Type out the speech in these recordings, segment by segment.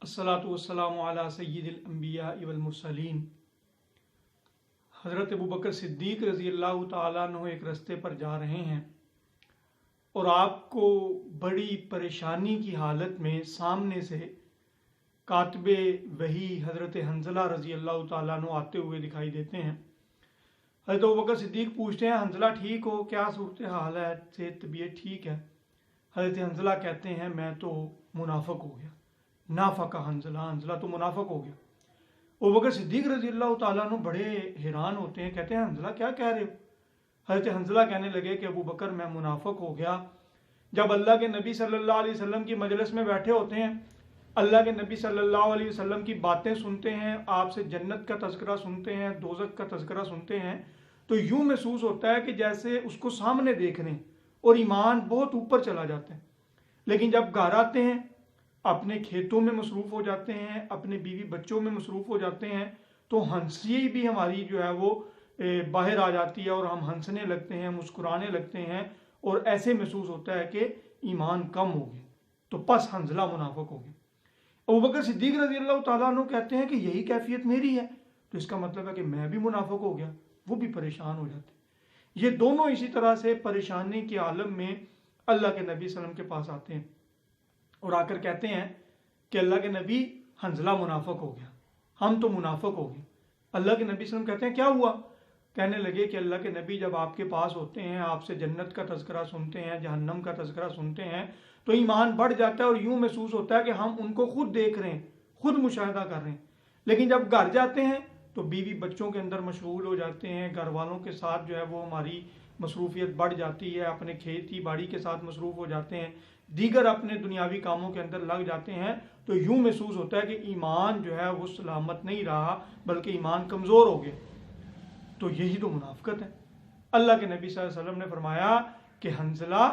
अस्सलातु वस्सलामु अला सय्यिदिल अंबिया वल मुरसलीन। हज़रत अबू बकर सिद्दीक़ रज़ी अल्लाह ताला अन्हु एक रास्ते पर जा रहे हैं और आपको बड़ी परेशानी की हालत में सामने से कातिबे वही हज़रत हंज़ला रज़ी अल्लाह ताला अन्हु आते हुए दिखाई देते हैं। हज़रत अबू बकर सिद्दीक़ पूछते हैं, हंज़ला ठीक हो, क्या सूरत हाल है, से तबीयत ठीक है? हज़रत हंज़ला कहते हैं, मैं तो मुनाफिक हो गया। नाफका हंज़ला, हंज़ला तो मुनाफिक हो गया। अबू बकर सिद्दीक़ रज़ी अल्लाह ताला अन्हु बड़े हैरान होते हैं, कहते हैं, हंज़ला क्या कह रहे हो? हज़रत हंज़ला कहने लगे कि अबू बकर मैं मुनाफिक हो गया। जब अल्लाह के नबी सल्लल्लाहु अलैहि वसल्लम की मजलिस में बैठे होते हैं, अल्लाह के नबी सल्लल्लाहु अलैहि वसल्लम की बातें सुनते हैं, आपसे जन्नत का तज़किरा सुनते हैं, दोज़ख का तज़किरा सुनते हैं, तो यूँ महसूस होता है कि जैसे उसको सामने देख रहे हैं और ईमान बहुत ऊपर चला जाता है। लेकिन जब घर आते हैं, अपने खेतों में मसरूफ़ हो जाते हैं, अपने बीवी बच्चों में मसरूफ़ हो जाते हैं, तो हंसी भी हमारी जो है वो बाहर आ जाती है और हम हंसने लगते हैं, मुस्कुराने लगते हैं और ऐसे महसूस होता है कि ईमान कम हो गया। तो पस हंज़ला मुनाफिक हो गया। अबू बकर सिद्दीक़ रज़ी अल्लाह ताला अन्हु कहते हैं कि यही कैफियत मेरी है, तो इसका मतलब है कि मैं भी मुनाफिक हो गया। वो भी परेशान हो जाते हैं। ये दोनों इसी तरह से परेशानी के आलम में अल्लाह के नबी सल्लम के पास आते हैं और आकर कहते हैं कि अल्लाह के नबी, हंज़ला मुनाफिक हो गया, हम तो मुनाफिक हो गए। अल्लाह के नबी सल्लम कहते हैं, क्या हुआ? कहने लगे कि अल्लाह के नबी जब आपके पास होते हैं, आपसे जन्नत का तज़किरा सुनते हैं, जहन्नम का तज़किरा सुनते हैं, तो ईमान बढ़ जाता है और यूँ महसूस होता है कि हम उनको खुद देख रहे हैं, खुद मुशाहिदा कर रहे हैं। लेकिन जब घर जाते हैं तो बीवी बच्चों के अंदर मशगूल हो जाते हैं, घर वालों के साथ जो है वो हमारी मसरूफियत बढ़ जाती है, अपने खेती बाड़ी के साथ मसरूफ़ हो जाते हैं, दीगर अपने दुनियावी कामों के अंदर लग जाते हैं, तो यूँ महसूस होता है कि ईमान जो है वो सलामत नहीं रहा, बल्कि ईमान कमज़ोर हो गया। तो यही तो मुनाफिकत है। अल्लाह के नबी सल्लल्लाहु अलैहि वसल्लम ने फरमाया कि हंज़ला,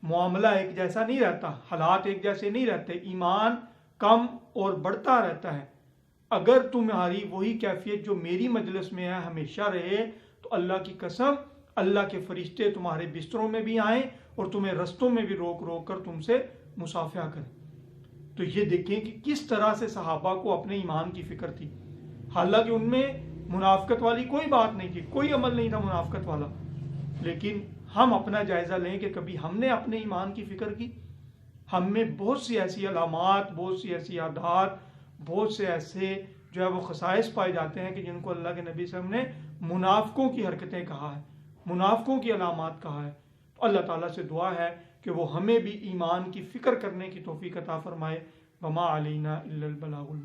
मामला एक जैसा नहीं रहता, हालात एक जैसे नहीं रहते, ईमान कम और बढ़ता रहता है। अगर तुम्हारी वही कैफियत जो मेरी मजलिस में है हमेशा रहे, तो अल्लाह की कसम, अल्लाह के फरिश्ते तुम्हारे बिस्तरों में भी आएँ और तुम्हें रस्तों में भी रोक रोक कर तुमसे मुसाफिया करें। तो ये देखें कि किस तरह से सहाबा को अपने ईमान की फिक्र थी। हालांकि उनमें मुनाफिकत वाली कोई बात नहीं थी, कोई अमल नहीं था मुनाफिकत वाला, लेकिन हम अपना जायज़ा लें कि कभी हमने अपने ईमान की फ़िक्र की। हम में बहुत सी ऐसी अलामात, बहुत सी ऐसी आदात, बहुत से ऐसे जो है वो खसाइस पाए जाते हैं कि जिनको अल्लाह के नबी सल्लल्लाहु अलैहि वसल्लम ने मुनाफिकों की हरकतें कहा है, मुनाफिकों की अलामात कहा है। तो अल्लाह ताला से दुआ है कि वो हमें भी ईमान की फ़िक्र करने की तौफीक अता फरमाए। वमा अलैना इल्लल बलागुल मुबीन।